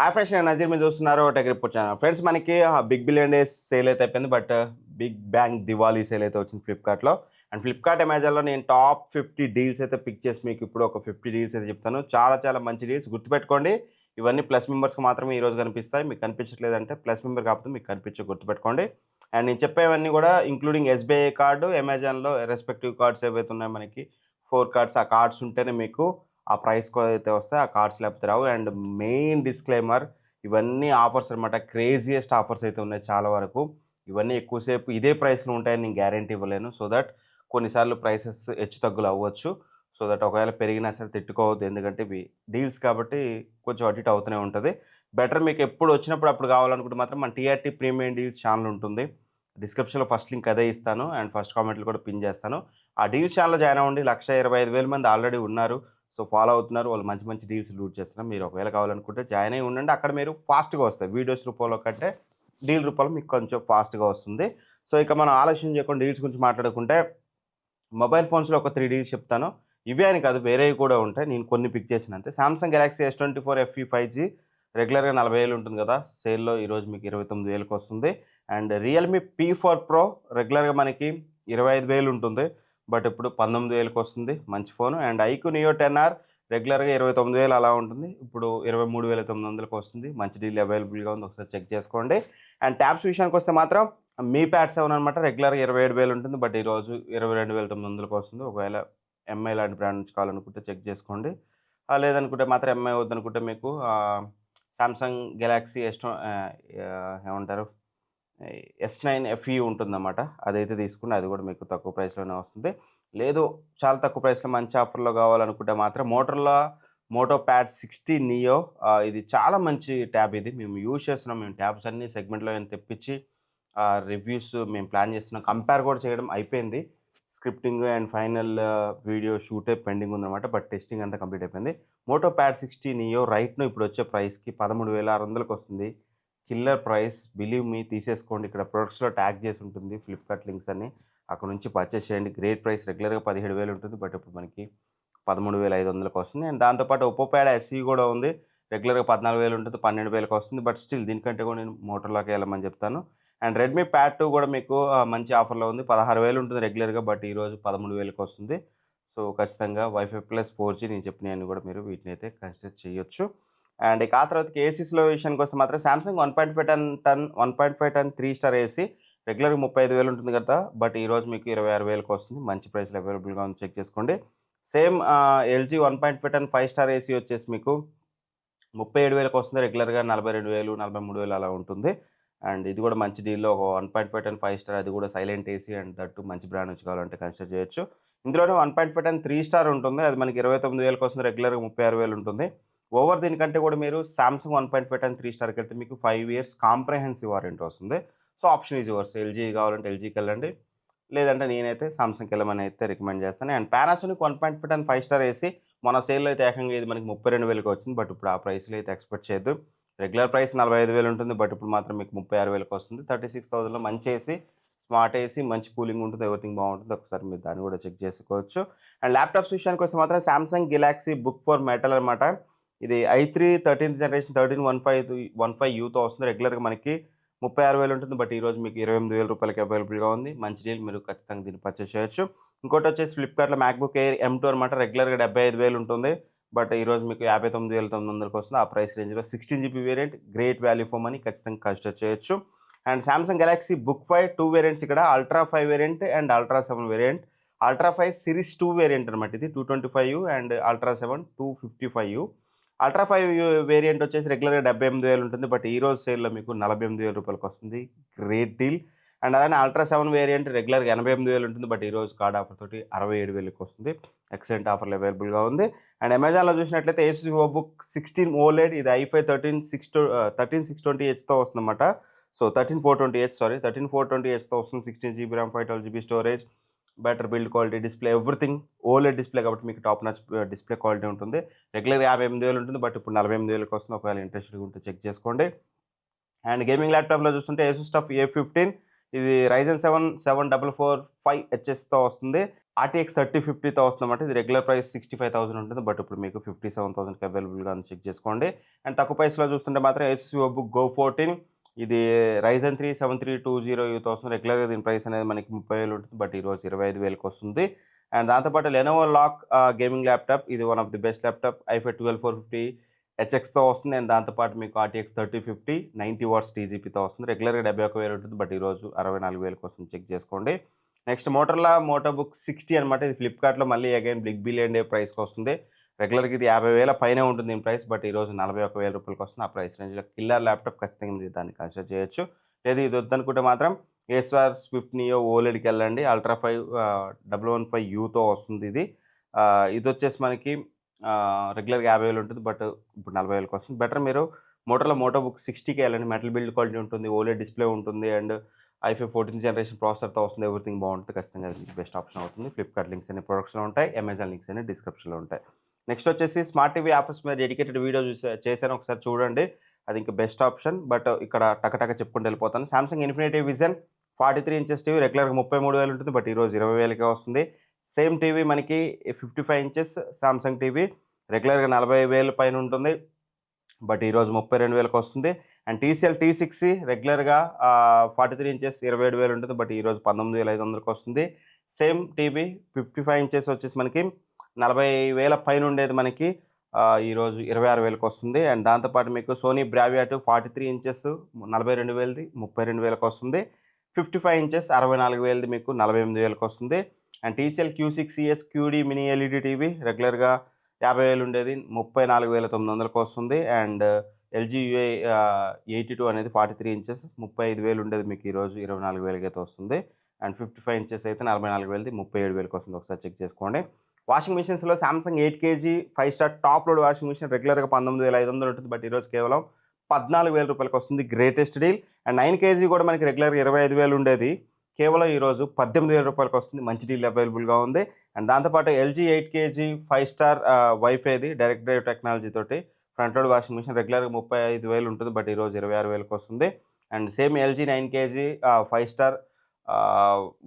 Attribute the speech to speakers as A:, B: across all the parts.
A: Hi friends, నేను నజీర్. మీరు చూస్తున్నారు టెక్ రిపోర్ట్ ఛానల్. ఫ్రెండ్స్, మనకి బిగ్ బిలియన్ డేస్ సేల్ అయితే అయిపోయింది. But big bang Diwali sale అయితే వచ్చింది ఫ్లిప్కార్ట్లో. అండ్ ఫ్లిప్కార్ట్, అమెజాన్లో నేను టాప్ 50 డీల్స్ అయితే పిక్ చేసి మీకు ఇప్పుడు ఒక 50 డీల్స్ అయితే చెప్తాను. చాలా చాలా మంచి డీల్స్, గుర్తుపెట్టుకోండి. ఇవన్నీ ప్లస్ మెంబర్స్కి మాత్రమే ఈరోజు కనిపిస్తాయి. మీకు కనిపించట్లేదంటే ప్లస్ మెంబర్ కాకపోతే మీకు కనిపించే, గుర్తుపెట్టుకోండి. అండ్ నేను చెప్పేవన్నీ కూడా ఇంక్లూడింగ్ ఎస్బీఐ కార్డు, అమెజాన్లో రెస్పెక్టివ్ కార్డ్స్ ఏవైతే ఉన్నాయో మనకి 4 కార్డ్స్, ఆ కార్డ్స్ ఉంటేనే మీకు ఆ ప్రైస్‌కి అయితే వస్తాయి. ఆ కార్డ్స్ లేకపోతే రావు. అండ్ మెయిన్ డిస్క్లైమర్, ఇవన్నీ ఆఫర్స్ అనమాట. క్రేజియస్ట్ ఆఫర్స్ అయితే ఉన్నాయి చాలా వరకు. ఇవన్నీ ఎక్కువసేపు ఇదే ప్రైస్‌లో ఉంటాయని నేను గ్యారంటీ ఇవ్వలేను. సో దట్ కొన్నిసార్లు ప్రైసెస్ హెచ్చుతగ్గులు అవ్వచ్చు. సో దట్ ఒకవేళ పెరిగినా సరే తిట్టుకోవద్దు. ఎందుకంటే ఇవి డీల్స్ కాబట్టి కొంచెం అటు ఇటు అవుతూనే ఉంటది. బెటర్ మీకు ఎప్పుడు వచ్చినప్పుడు అప్పుడు కావాలనుకుంటే మాత్రం మన టీఆర్‌టీ ప్రీమియం డీల్స్ ఛానల్ ఉంటుంది. డిస్క్రిప్షన్‌లో ఫస్ట్ లింక్ అదే ఇస్తాను. అండ్ ఫస్ట్ కామెంట్‌లో కూడా పిన్ చేస్తాను. ఆ డీల్స్ ఛానల్‌లో జాయిన్ అవ్వండి. 1,25,000 మంది ఆల్రెడీ ఉన్నారు. సో, ఫాలో అవుతున్నారు. వాళ్ళు మంచి మంచి డీల్స్ లూట్ చేస్తున్నారు. మీరు ఒకవేళ కావాలనుకుంటే జాయిన్ అయ్యి ఉండండి. అక్కడ మీరు ఫాస్ట్‌గా వస్తాయి. వీడియోస్ రూపంలో కంటే డీల్ రూపంలో మీకు కొంచెం ఫాస్ట్‌గా వస్తుంది. సో, ఇక మనం ఆలస్యం చేయకుండా డీల్స్ గురించి మాట్లాడుకుంటే, మొబైల్ ఫోన్స్‌లో ఒక 3 డీల్స్ చెప్తాను. ఇవే అని కాదు, వేరేవి కూడా ఉంటాయి. నేను కొన్ని పిక్ చేశాను అంతే. Samsung Galaxy S24 FE 5G రెగ్యులర్‌గా 40,000 ఉంటుంది కదా! సేల్‌లో ఈరోజు మీకు 29,000కి వస్తుంది. అండ్ రియల్‌మీ P4 Pro రెగ్యులర్‌గా మనకి 25,000 ఉంటుంది. బట్ ఇప్పుడు 19,000కి వస్తుంది. మంచి phone. And IQ neo 10R రెగ్యులర్‌గా 29,000 అలా ఉంటుంది. ఇప్పుడు 23,900కి వస్తుంది. మంచి డీల్ అవైలబుల్‌గా ఉంది. ఒకసారి చెక్ చేసుకోండి. అండ్ ట్యాబ్స్ విషయానికొస్తే మాత్రం మీ ప్యాడ్ 7 అనమాట. రెగ్యులర్‌గా 27,000 ఉంటుంది. బట్ ఈరోజు 22,900కి వస్తుంది. ఒకవేళ ఎంఐ లాంటి బ్రాండ్ నుంచి కావాలనుకుంటే చెక్ చేసుకోండి. లేదనుకుంటే మాత్రం ఎంఐ వద్దనుకుంటే మీకు సామ్సంగ్ గెలాక్సీ ఏమంటారు, S9 FE ఉంటుందన్నమాట. అదైతే తీసుకుంటే అది కూడా మీకు తక్కువ ప్రైస్‌లోనే వస్తుంది. లేదు, చాలా తక్కువ ప్రైస్‌లో మంచి ఆఫర్‌లో కావాలనుకుంటే మాత్రం మోటోరోలా మోటో ప్యాడ్ 60 నియో, ఇది చాలా మంచి ట్యాబ్ ఇది. మేము యూజ్ చేస్తున్నాం. మేము ట్యాబ్స్ అన్ని సెగ్మెంట్‌లో తెప్పించి రివ్యూస్ మేము ప్లాన్ చేస్తున్నాం. కంపేర్ కూడా చేయడం అయిపోయింది. స్క్రిప్టింగ్ అండ్ ఫైనల్ వీడియో షూటే పెండింగ్ ఉందన్నమాట. బట్ టెస్టింగ్ అంతా కంప్లీట్ అయిపోయింది. Moto Pad 60 Neo right now ఇప్పుడు వచ్చే ప్రైస్‌కి 13,600కి వస్తుంది. Killer price. బిలీవ్ మీ, తీసేసుకోండి. ఇక్కడ ప్రొడక్ట్స్‌లో ట్యాగ్ చేసి ఉంటుంది ఫ్లిప్‌కార్ట్ లింక్స్ అన్ని. అక్కడ నుంచి పర్చేస్ చేయండి. Great price. రెగ్యులర్‌గా 17,000 ఉంటుంది. బట్ ఇప్పుడు మనకి 13,500కి వస్తుంది. అండ్ దాంతో పాటు ఒప్పో ప్యాడ్ SE కూడా ఉంది. రెగ్యులర్‌గా 14,000 ఉంటుంది. 12,000కి వస్తుంది. బట్ స్టిల్ దీనికంటే కూడా నేను మోటోరోలాకే వెళ్ళమని చెప్తాను. అండ్ రెడ్మీ ప్యాడ్ 2 కూడా మీకు మంచి ఆఫర్‌లో ఉంది. 16,000 ఉంటుంది రెగ్యులర్‌గా. బట్ ఈరోజు 13,000కి వస్తుంది. సో, ఖచ్చితంగా వైఫై ప్లస్ 4G నేను చెప్పినయన్నీ కూడా మీరు వీటినైతే కన్సిడర్ చేయొచ్చు. అండ్ ఇక ఆ తర్వాతకి ఏసీస్‌లో విషయానికొస్తే మాత్రం సామ్‌సంగ్ 1.5 టన్ 3 స్టార్ ఏసీ రెగ్యులర్‌గా 35,000 ఉంటుంది కదా! బట్ ఈరోజు మీకు 26,000కి వస్తుంది. మంచి ప్రైస్‌లో అవైలబుల్‌గా ఉంది. చెక్ చేసుకోండి. Same LG 1.5 ton 5 star AC వచ్చేసి మీకు 37,000కి వస్తుంది. రెగ్యులర్‌గా 42,000, 43,000 అలా ఉంటుంది. అండ్ ఇది కూడా మంచి డీల్‌లో ఒక 1.5 టన్ 5 స్టార్, అది కూడా silent AC and that two మంచి బ్రాండ్ నుంచి కావాలంటే కన్సిడర్ చేయొచ్చు. ఇందులోనే 1.5 టన్ 3 స్టార్ ఉంటుంది. అది మనకి 29,000కి వస్తుంది. రెగ్యులర్‌గా 36,000 ఉంటుంది. ఓవర్ దీనికంటే కూడా మీరు సామ్‌సంగ్ 1.5 టన్ 3 స్టార్‌కెళ్తే మీకు 5 ఇయర్స్ కాంప్రహెన్సివ్ వారంటీ వస్తుంది. So, option is yours. LG కావాలంటే ఎల్‌జీకెళ్ళండి. లేదంటే నేనైతే సామ్‌సంగ్‌కెళ్ళమని అయితే రికమెండ్ చేస్తాను. And Panasonic 1.5 ton 5 star AC మన సేల్‌లో అయితే ఏకంగా ఇది మనకి 32,000కి వచ్చింది. బట్ ఇప్పుడు ఆ ప్రైస్‌లో అయితే ఎక్స్‌పెక్ట్ చేయొద్దు. రెగ్యులర్ ప్రైస్ 45,000 ఉంటుంది. బట్ ఇప్పుడు మాత్రం మీకు 36,000కి వస్తుంది. 36,000లో మంచి ఏసీ, స్మార్ట్ ఏసీ, మంచి కూలింగ్ ఉంటుంది. ఎవ్రీథింగ్ బాగుంటుంది. ఒకసారి మీరు దాన్ని కూడా చెక్ చేసుకోవచ్చు. అండ్ ల్యాప్‌టాప్స్ విషయానికొస్తే మాత్రం Samsung Galaxy book for metal అనమాట. ఇది i3 13థ్ జనరేషన్ 1315 యూతో వస్తుంది. రెగ్యులర్‌గా మనకి 36,000 ఉంటుంది. బట్ ఈరోజు మీకు రూ. 28,000కి అవైలబుల్‌గా ఉంది. మంచి డీల్. మీరు ఖచ్చితంగా దీన్ని పర్చేస్ చేయొచ్చు. ఇంకోటొచ్చేసి ఫ్లిప్‌కార్ట్‌లో మ్యాక్‌బుక్ ఎయిర్ M2 అనమాట. రెగ్యులర్‌గా 75,000 ఉంటుంది. బట్ ఈరోజు మీకు 59,900కి వస్తుంది. ఆ ప్రైస్ రేంజ్‌లో 16 GB variant, great value for money. ఖచ్చితంగా కన్సిడర్ చేయొచ్చు. And Samsung Galaxy Book 5 2 variants ఇక్కడ. Ultra 5 variant and ultra 7 variant. Ultra 5 series 2 variant అనమాట ఇది. 225 అండ్ అల్ట్రా 7 255. అల్ట్రా 5 వేరియంట్ వచ్చేసి రెగ్యులర్‌గా 78,000 ఉంటుంది. బట్ ఈరోజు సేల్‌లో మీకు రూ. 48,000కి వస్తుంది. Great deal. అండ్ అలానే అల్ట్రా 7 వేరియంట్ రెగ్యులర్‌గా 88,000 ఉంటుంది. బట్ ఈరోజు కార్డ్ ఆఫర్ తోటి 67,000కి వస్తుంది. ఎక్సలెంట్ ఆఫర్‌లో అవైలబుల్‌గా ఉంది. అండ్ అమెజాన్‌లో చూసినట్లయితే ఏసూస్ వివోబుక్ 16 ఓలెడ్, ఇది i5 13620హెచ్‌తో వస్తుందన్నమాట. సో, 13420హెచ్‌తో వస్తుంది. 16 GB RAM, 512 GB storage, better build quality, display everything OLED display కాబట్టి మీకు టాప్ నాచ్ డిస్‌ప్లే క్వాలిటీ ఉంటుంది. రెగ్యులర్‌గా 58,000 ఉంటుంది. బట్ ఇప్పుడు 48,000కి వస్తుంది. ఒకవేళ ఇంట్రెస్టెడ్‌గా ఉంటే చెక్ చేసుకోండి. అండ్ గేమింగ్ ల్యాప్‌టాప్‌లో చూస్తుంటే ఏసూస్ టఫ్ A15, ఇది Ryzen 7 7445 హెచ్ఎస్‌తో వస్తుంది. ఆర్టీఎక్స్ 3050తో వస్తుందన్నమాట. ఇది రెగ్యులర్ ప్రైస్ 65,000 ఉంటుంది. బట్ ఇప్పుడు మీకు 57,000కి అవైలబుల్‌గా ఉంది. చెక్ చేసుకోండి. అండ్ తక్కువ ప్రైస్‌లో చూస్తుంటే మాత్రం ఏసూస్ వివోబుక్ గో 14 ఇది Ryzen 3 7320 యూతో వస్తుంది. రెగ్యులర్‌గా దీని ప్రైస్ అనేది మనకి 30,000 ఉంటుంది. బట్ ఈరోజు 25,000కి వస్తుంది. అండ్ దాంతో పాటు లెనోవో లాక్ గేమింగ్ ల్యాప్‌టాప్ ఇది one of the best laptop i five 12450 హెచ్ఎక్స్‌తో వస్తుంది. అండ్ దాంతో పాటు మీకు ఆర్టీఎక్స్ 3050 90 వాట్స్ టీజీపీతో వస్తుంది. రెగ్యులర్‌గా 71,000 ఉంటుంది. బట్ ఈరోజు 64,000కి వస్తుంది. చెక్ చేసుకోండి. నెక్స్ట్ మోటరోలా మోటోబుక్ 60 అనమాట. ఇది ఫ్లిప్‌కార్ట్‌లో మళ్ళీ అగైన్ బిగ్ బిలియన్ డే ప్రైస్‌కొస్తుంది. రెగ్యులర్‌గా ఇది 50,000 పైనే ఉంటుంది దీని ప్రైస్. బట్ ఈరోజు 41,000 రూపాయలకొస్తుంది. ఆ ప్రైస్ రేంజ్‌లో కిల్లర్ ల్యాప్‌టాప్ ఖచ్చితంగా మీరు దాన్ని కన్సిడర్ చేయొచ్చు. లేదు ఇది వద్దనుకుంటే మాత్రం ఏస్ఆర్ స్విఫ్ట్ నియో ఓలెడ్‌కెళ్ళండి. అల్ట్రా 5 115 యూతో వస్తుంది ఇది. ఇదొచ్చేసి మనకి రెగ్యులర్‌గా 50,000 ఉంటుంది. బట్ ఇప్పుడు 40,000కి వస్తుంది. బెటర్ మీరు మోటోరోలా మోటోబుక్ 60కే వెళ్ళండి. మెటల్ బిల్డ్ క్వాలిటీ ఉంటుంది. ఓలెడ్ డిస్‌ప్లే ఉంటుంది. అండ్ ఐఫై 14th జనరేషన్ ప్రాసెసర్‌తో వస్తుంది. ఎవ్రీథింగ్ బాగుంటుంది. ఖచ్చితంగా అది మీకు బెస్ట్ ఆప్షన్ అవుతుంది. ఫ్లిప్‌కార్ట్ లింక్స్ అన్ని ప్రొడక్షన్‌లో ఉంటాయి. అమెజాన్ లింక్స్ అన్ని డిస్క్రిప్షన్‌లో ఉంటాయి. నెక్స్ట్ వచ్చేసి స్మార్ట్ టీవీ ఆఫర్స్ మీద డెడికేటెడ్ వీడియో చేశాను. ఒకసారి చూడండి. అది ఇంకా బెస్ట్ ఆప్షన్. బట్ ఇక్కడ టక చెప్పుకుంటూ వెళ్ళిపోతాను. Samsung infinity vision 43 inches TV రెగ్యులర్‌గా 33,000 ఉంటుంది. బట్ ఈరోజు 20,000కే వస్తుంది. సేమ్ టీవీ మనకి 55 ఇంచెస్ సామ్సంగ్ టీవీ రెగ్యులర్‌గా 40,000 పైన ఉంటుంది. బట్ ఈరోజు 32,000కి వస్తుంది. అండ్ టీసీఎల్ T6 రెగ్యులర్‌గా 43 ఇంచెస్ 27,000 ఉంటుంది. బట్ ఈరోజు 19,500కి వస్తుంది. సేమ్ టీవీ 55 ఇంచెస్ వచ్చేసి మనకి 40,000 పైన ఉండేది మనకి ఈరోజు 26,000కి వస్తుంది. అండ్ దాంతో పాటు మీకు సోనీ బ్రావియా 43 ఇంచెస్ 42,000ది 32,000కి వస్తుంది. 55 ఇంచెస్ 64,000ది మీకు 48,000కి వస్తుంది. And TCL Q6 QD mini LED TV రెగ్యులర్‌గా 50,000 ఉండేది 34,900కి వస్తుంది. అండ్ ఎల్జీ యూఐ 82 అనేది 43 ఇంచెస్ 35,000 ఉండేది మీకు ఈరోజు 24,000కి అయితే వస్తుంది. అండ్ 55 ఇంచెస్ అయితే 44,000ది 37,000కి వస్తుంది. ఒకసారి చెక్ చేసుకోండి. వాషింగ్ మిషన్స్‌లో Samsung 8 KG 5 star top load washing machine రెగ్యులర్‌గా 19,500 ఉంటుంది. బట్ ఈరోజు కేవలం 14,000 రూపాయలకి వస్తుంది. Greatest deal. అండ్ 9 కేజీ కూడా మనకి రెగ్యులర్‌గా 25,000 ఉండేది. కేవలం ఈరోజు 18,000 రూపాయలకి వస్తుంది. మంచి డీల్ అవైలబుల్‌గా ఉంది. అండ్ దాంతోపాటు ఎల్జీ 8 కేజీ 5 స్టార్ వైఫైది డైరెక్ట్ డ్రైవ్ టెక్నాలజీ తోటి ఫ్రంట్ లోడ్ వాషింగ్ మిషన్ రెగ్యులర్‌గా 35,000 ఉంటుంది. బట్ ఈరోజు 26,000కి వస్తుంది. And same LG 9 KG 5 star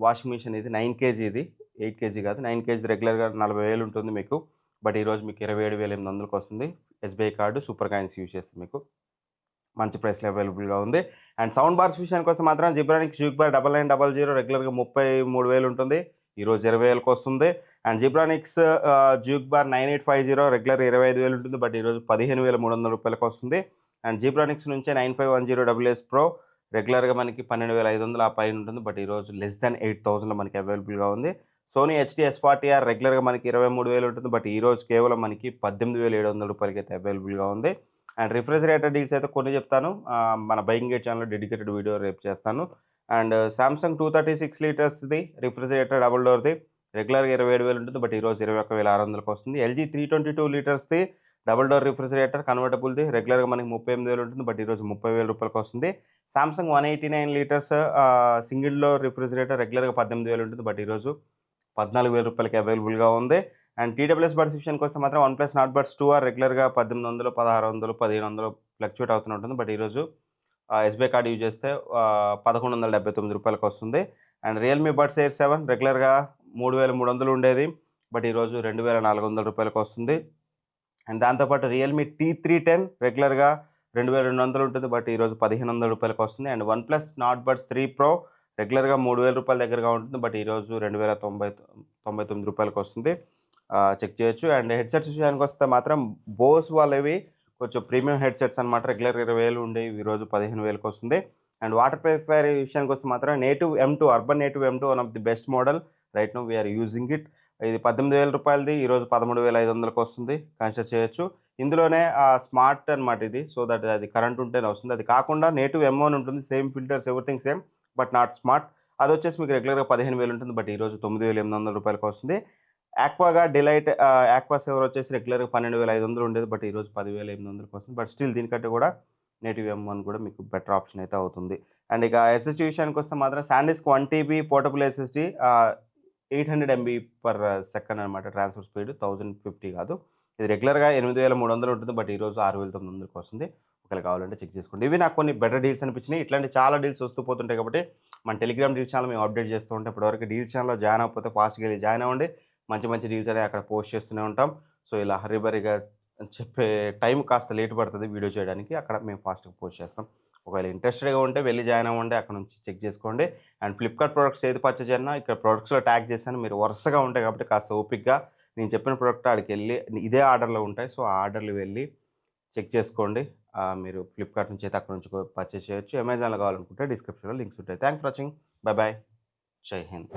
A: washing machine ఇది 9 కేజీ ఇది 8 కేజీ కాదు 9 కేజీ రెగ్యులర్‌గా 40,000 ఉంటుంది మీకు. బట్ ఈరోజు మీకు 27,800కి వస్తుంది. SBI card super coins use చేస్తే మీకు మంచి ప్రైస్‌లో అవైలబుల్‌గా ఉంది. అండ్ సౌండ్ బార్స్ విషయానికి వస్తే మాత్రం జిబ్రానిక్స్ జ్యూక్ బార్ 9900 రెగ్యులర్‌గా 33,000 ఉంటుంది. ఈరోజు 20,000కి వస్తుంది. And Zebronics juke bar 9850 regular 25,000 ఉంటుంది. బట్ ఈరోజు 15,300 రూపాయలకి వస్తుంది. అండ్ జిబ్రానిక్స్ నుంచే 9510 WS ప్రో రెగ్యులర్‌గా మనకి 12,500 ఆ పైన ఉంటుంది. బట్ ఈరోజు లెస్ దాన్ 8,000లో మనకి అవైలబుల్‌గా ఉంది. సోనీ హెచ్‌డీ S40R రెగ్యులర్‌గా మనకి 23,000 ఉంటుంది. బట్ ఈరోజు కేవలం మనకి 18,700 రూపాయలకైతే అవైలబుల్‌గా ఉంది. అండ్ రిఫ్రిజిరేటర్ డీల్స్ అయితే కొన్ని చెప్తాను. మన బయింగ్ గేట్ ఛానల్‌లో డెడికేటెడ్ వీడియో రేపు చేస్తాను. అండ్ సామ్సంగ్ 236 లీటర్స్‌ది రిఫ్రిజిరేటర్ డబుల్ డోర్‌ది రెగ్యులర్‌గా 27,000 ఉంటుంది. బట్ ఈరోజు 21,600కి వస్తుంది. ఎల్జీ 322 లీటర్స్‌ది డబుల్ డోర్ రిఫ్రిజిరేటర్ కన్వర్టబుల్‌ది రెగ్యులర్‌గా మనకి 38,000 ఉంటుంది. బట్ ఈరోజు 30,000 రూపాయలకి వస్తుంది. Samsung 189 litres single door refrigerator రెగ్యులర్‌గా 18,000 ఉంటుంది. బట్ ఈరోజు 14,000 రూపాయలకి అవైలబుల్‌గా ఉంది. అండ్ టీడబ్ల్యూఎస్ బడ్స్ విషయానికి వస్తే మాత్రం one plus not buds 2R రెగ్యులర్‌గా 1800, 1600, 1500 ఫ్లక్చుయేట్ అవుతూనే ఉంటుంది. బట్ ఈరోజు ఎస్బీఐ కార్డ్ యూజ్ చేస్తే 1,179 రూపాయలకి వస్తుంది. అండ్ రియల్‌మీ బడ్స్ ఎయిర్ 7 రెగ్యులర్‌గా 3,300 ఉండేది. బట్ ఈరోజు 2,400 రూపాయలకి వస్తుంది. అండ్ దాంతోపాటు రియల్‌మీ T310 రెగ్యులర్‌గా 2,200 ఉంటుంది. బట్ ఈరోజు 1,500 రూపాయలకి వస్తుంది. And one plus not buds 3 pro రెగ్యులర్‌గా 3,000 రూపాయల దగ్గరగా ఉంటుంది. బట్ ఈరోజు 2,099 రూపాయలకి వస్తుంది. చెక్ చేయొచ్చు. అండ్ హెడ్సెట్స్ విషయానికి వస్తే మాత్రం బోస్ వాళ్ళవి కొంచెం ప్రీమియం హెడ్సెట్స్ అనమాట. రెగ్యులర్‌గా 20,000 ఉండేవి. ఈరోజు 15,000కి వస్తుంది. అండ్ వాటర్ ప్యూరిఫైయర్ విషయానికి వస్తే మాత్రం native M2 urban native M2 one of the best model right now we are using it. ఇది 18,000 రూపాయలది ఈరోజు 13,500కి వస్తుంది. కన్సిడర్ చేయొచ్చు. ఇందులోనే స్మార్ట్ అనమాట ఇది. సో దట్ అది కరెంట్ ఉంటేనే వస్తుంది. అది కాకుండా నేటివ్ M1 ఉంటుంది. Same filters everything same but not smart. అదొచ్చేసి మీకు రెగ్యులర్‌గా 15,000 ఉంటుంది. బట్ ఈరోజు 9,800 రూపాయలకి వస్తుంది. ఆక్వాగా డిలైట్ ఆక్వా సేవర్ వచ్చేసి రెగ్యులర్‌గా 12,500 ఉండేది. బట్ ఈరోజు 10,800కి వస్తుంది. బట్ స్టిల్ దీనికంటే కూడా నేటివ్ M1 కూడా మీకు బెటర్ ఆప్షన్ అయితే అవుతుంది. అండ్ ఇక ఎస్ఎస్‌డీ విషయానికి వస్తే మాత్రం సాండిస్క్ 1 TB portable SSD 800 MB per second అనమాట ట్రాన్స్‌ఫర్ స్పీడ్ 1050 కాదు. ఇది రెగ్యులర్‌గా 8,300 ఉంటుంది. బట్ ఈరోజు 6,900కి వస్తుంది. ఒకవేళ కావాలంటే చెక్ చేసుకోండి. ఇవి నాకు కొన్ని బెటర్ డీల్స్ అనిపించినాయి. ఇట్లాంటి చాలా డీల్స్ వస్తూ పోతుంటాయి కాబట్టి మన టెలిగ్రామ్ డీల్ ఛానల్ మేము అప్డేట్ చేస్తూ ఉంటాం. ఇప్పటివరకు డీల్ ఛానల్‌లో జాయిన్ అవ్వకపోతే ఫాస్ట్‌గా వెళ్లి జాయిన్ అవ్వండి. మంచి మంచి డీల్స్ అనేవి అక్కడ పోస్ట్ చేస్తూనే ఉంటాం. సో, ఇలా హర్రీ బరీగా చెప్పే టైం కాస్త లేట్ పడతది వీడియో చేయడానికి. అక్కడ మేము ఫాస్ట్‌గా పోస్ట్ చేస్తాం. ఒకవేళ ఇంట్రెస్టెడ్‌గా ఉంటే వెళ్లి జాయిన్ అవ్వండి. అక్కడ నుంచి చెక్ చేసుకోండి. అండ్ ఫ్లిప్‌కార్ట్ ప్రొడక్ట్స్ ఏది పర్చేజ్ చేసినా ఇక్కడ ప్రొడక్ట్స్‌లో ట్యాగ్ చేశాను. మీరు వరుసగా ఉంటాయి కాబట్టి కాస్త ఓపికగా నేను చెప్పిన ప్రొడక్ట్ ఆడికెళ్ళి ఇదే ఆర్డర్‌లో ఉంటాయి. సో, ఆ ఆర్డర్‌లు వెళ్లి చెక్ చేసుకోండి. మీరు ఫ్లిప్‌కార్ట్ నుంచి అయితే అక్కడి నుంచి పర్చేజ్ చేయొచ్చు. అమెజాన్‌లో కావాలనుకుంటే డిస్క్రిప్షన్‌లో లింక్స్ ఉంటాయి. Thanks for watching. By by. జై హింద్.